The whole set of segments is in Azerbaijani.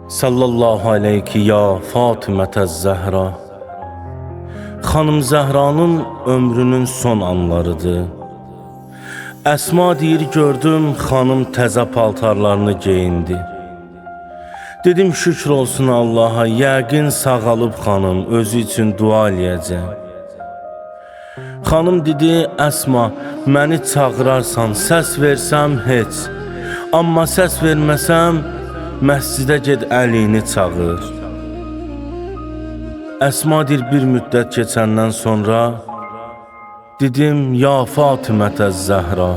Sallallahu aleyki ya Fatimətəz Zəhra. Xanım Zəhranın ömrünün son anlarıdır. Əsma deyir, gördüm xanım təzə paltarlarını geyindi. Dedim şükür olsun Allaha, yəqin sağalıb xanım, özü üçün dua eləyəcək. Xanım dedi, Əsma, məni çağırarsan, səs versəm heç. Amma səs verməsəm, məscidə ged Əlini çağır. Əsma deyir, bir müddət keçəndən sonra dedim, ya Fatimətəz Zəhra.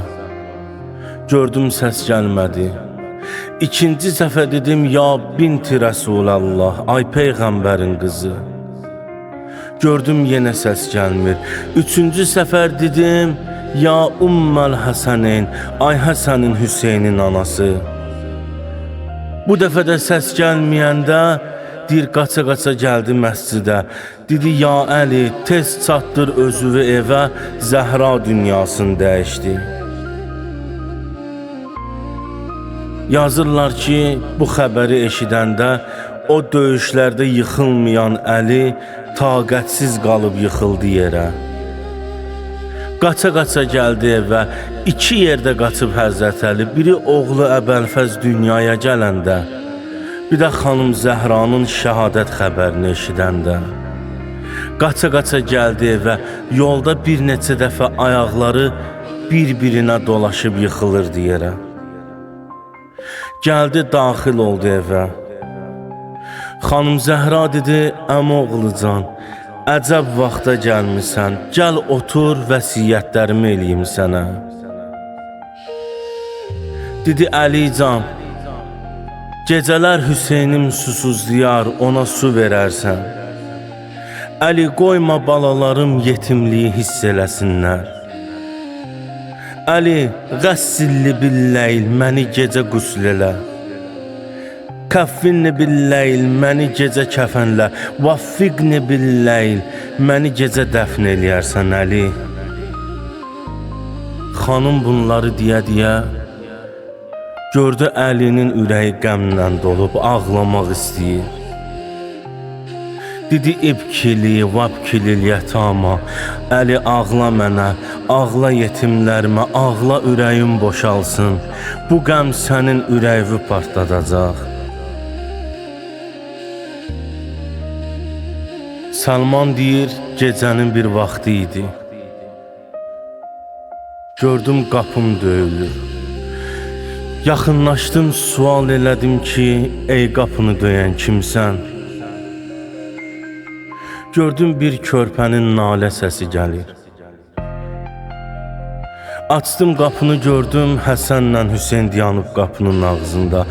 Gördüm səs gəlmədi. İkinci səfər dedim, ya binti Rəsulallah, ay Peyğəmbərin qızı. Gördüm yenə səs gəlmir. Üçüncü səfər dedim, ya Umməl Həsənin, ay Həsənin Hüseynin anası. Bu dəfə də səs gəlməyəndə deyir, qaça-qaça gəldi məscidə. Dedi, ya Əli, tez çatdır özünü evə, Zəhra dünyasını dəyişdi. Yazırlar ki, bu xəbəri eşidəndə o döyüşlərdə yıxılmayan Əli taqətsiz qalıb yıxıldı yerə. Qaça-qaça gəldi evə, iki yerdə qaçıb Həzrət Əli, biri oğlu Əbəlfəz dünyaya gələndə, bir də xanım Zəhranın şəhadət xəbərini eşidəndə. Qaça-qaça gəldi evə, yolda bir neçə dəfə ayaqları bir-birinə dolaşıb yıxılırdı yerə. Gəldi, daxil oldu evə. Xanım Zəhra dedi, əmoğlucan, əcəb vaxta gəlmisən, gəl otur, vəsiyyətlərimi eləyim sənə. Dedi, Əlican, gecələr Hüseynim susuzlayar, ona su verərsən. Əli, qoyma balalarım yetimliyi hiss eləsinlər. Əli, qəssilli billəyl, məni gecə qusl elə. Kəffinni billəyl, məni gecə kəfənlə. Vaffiqni billəyl, məni gecə dəfn eləyərsən Əli. Xanım bunları deyə-deyə gördü Əlinin ürəyi qəmlə dolub, ağlamaq istəyir. Dedi, ibkili, vabkilil yətama, Əli ağla mənə, ağla yetimlərimə, ağla ürəyim boşalsın. Bu qəm sənin ürəyini partladacaq. Salman deyir, gecənin bir vaxtı idi. Gördüm qapım döyülür. Yaxınlaşdım, sual elədim ki, ey qapını döyən kimsən? Gördüm bir körpənin nalə səsi gəlir. Açdım qapını, gördüm Həsənlə Hüseyn dayanıb qapının ağzında.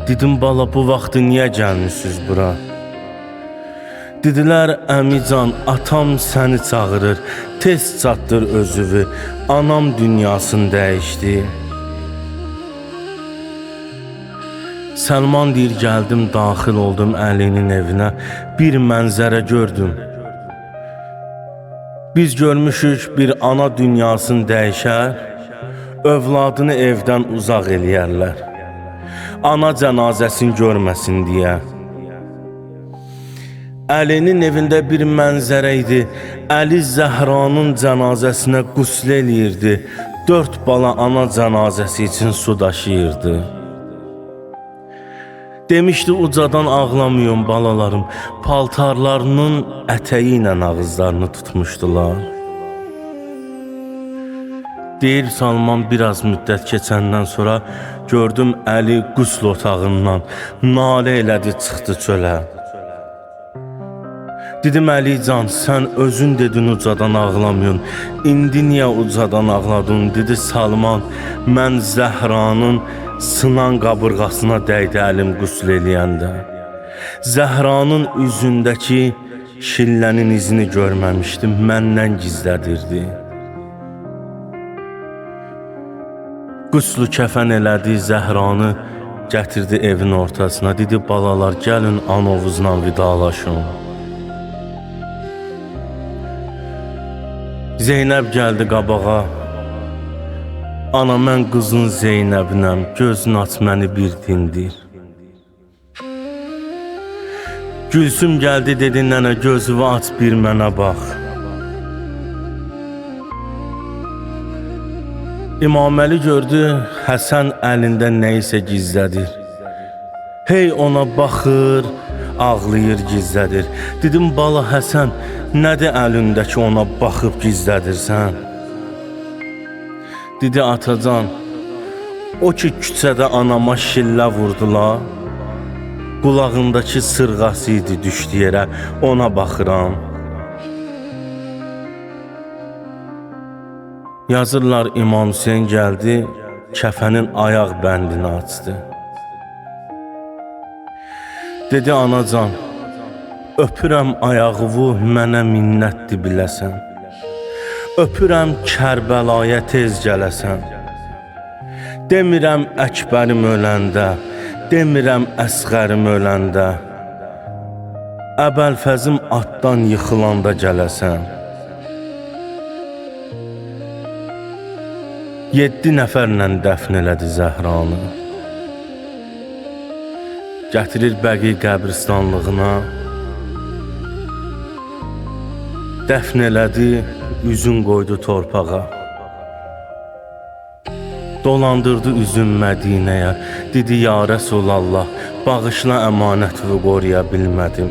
Dedim, bala, bu vaxtı niyə gəlmişsiniz bura? Dedilər, əmican, atam səni çağırır, tez çatdır özünü, anam dünyasını dəyişdi. Salman deyir, gəldim, daxil oldum Əlinin evinə, bir mənzərə gördüm. Biz görmüşük, bir ana dünyasını dəyişər, övladını evdən uzaq eləyərlər. Ana cənazəsini görməsin deyə. Əlinin evində bir mənzərə idi. Əli Zəhranın cənazəsinə qusl eləyirdi. 4 bala ana cənazəsi üçün su daşıyırdı. Demişdi, ucadan ağlamayın balalarım, paltarlarının ətəyi ilə ağızlarını tutmuşdular. Deyir Salman, biraz müddət keçəndən sonra gördüm Əli qusl otağından nalə elədi, çıxdı çölə. Dedim, Əlican, sən özün dedin ucadan ağlamayın, indi niyə ucadan ağladın? Dedi, Salman, mən Zəhranın sınan qabırğasına dəydi əlim qusl eləyəndə. Zəhranın üzündəki şillənin izini görməmişdim, məndən gizlədirdi. Quslu kəfən elədi, Zəhranı gətirdi evin ortasına. Dedi, balalar, gəlin anovuzla vidalaşın. Zeynəb gəldi qabağa. Ana, mən qızın Zeynəbinəm, gözün aç məni bir dindir. Gülsüm gəldi dedi nənə gözünü aç bir mənə bax. İmaməli gördü Həsən əlində nəyisə gizlədir. Hey ona baxır, ağlayır gizlədir. Dedim bala Həsən, nədir əlindəki ona baxıb gizlədirsən? Dedi atacan, o ki küçədə anama şillə vurdular, qulağındakı sırğası idi düşdü yerə, ona baxıram. Yazırlar İmam Hüseyin gəldi, kəfənin ayaq bəndini açdı. Dedi anacan, öpürəm ayağıvu mənə minnətdir biləsən. Öpürəm Kərbəlaya tez gələsən. Demirəm Əkbərim öləndə, demirəm Əsğərim öləndə. Əbəlfəzim atdan yıxılanda gələsən. 7 nəfərlə dəfn elədi Zəhranı. Gətirir Bəqi qəbristanlığına. Dəfn elədi, üzün qoydu torpağa. Dolandırdı üzüm Mədinəyə. Dedi ya Rəsulallah, bağışla əmanətimi qoruya bilmədim.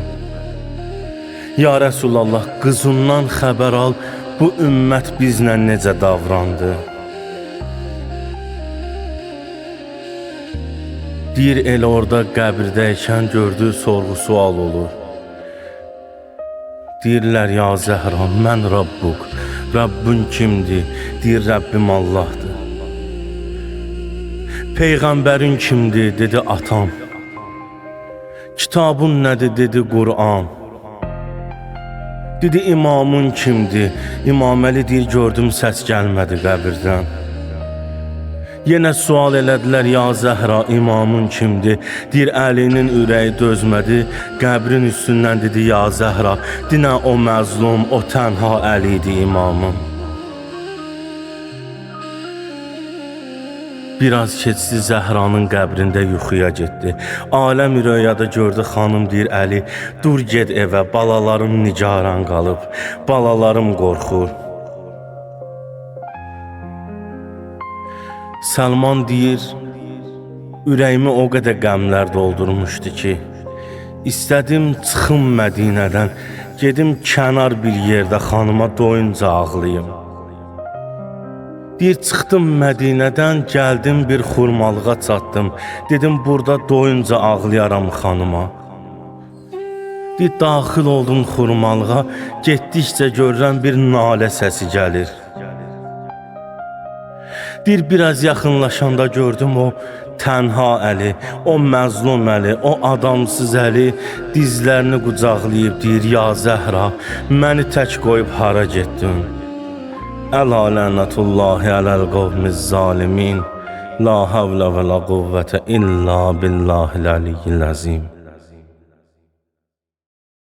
Ya Rəsulallah, qızından xəbər al, bu ümmət bizlə necə davrandı. Deyir elə orada qəbirdəykən gördü sorğu-sual olur. Deyirlər ya Zəhra, mən Rabbuk, Rabbun kimdir? Deyir Rəbbim Allahdır. Peyğəmbərin kimdir? Dedi atam. Kitabın nədir? Dedi Qur'an. Dedi imamın kimdir? İmaməli deyir gördüm səs gəlmədi qəbirdən. Yenə sual elədilər ya Zəhra, imamın kimdir? Deyir Əlinin ürəyi dözmədi, qəbrin üstündən dedi ya Zəhra, dinə o məzlum, o tənha Əli idi imamım. Biraz keçdi Zəhranın qəbrində yuxuya getdi. Aləm röyada gördü xanım deyir Əli, dur ged evə, balalarım nigaran qalıb, balalarım qorxur. Səlman deyir, ürəyimi o qədər qəmlər doldurmuşdu ki, istədim çıxım Mədinədən, gedim kənar bir yerdə xanıma doyunca ağlayım. Deyir, çıxdım Mədinədən, gəldim bir xurmalığa çatdım, dedim burada doyunca ağlayaram xanıma. Deyir, daxil oldum xurmalığa, getdikcə görürəm bir nalə səsi gəlir. Deyir, biraz yaxınlaşanda gördüm o tənha Əli, o məzlum Əli, o adamsız Əli dizlərini qucaqlayıb deyir, ya Zəhra, məni tək qoyub hara getdin? Əla lənətullahi aləl qovmiz zalimin, la havlə və la quvvətə illa billahil əliyyil əzim.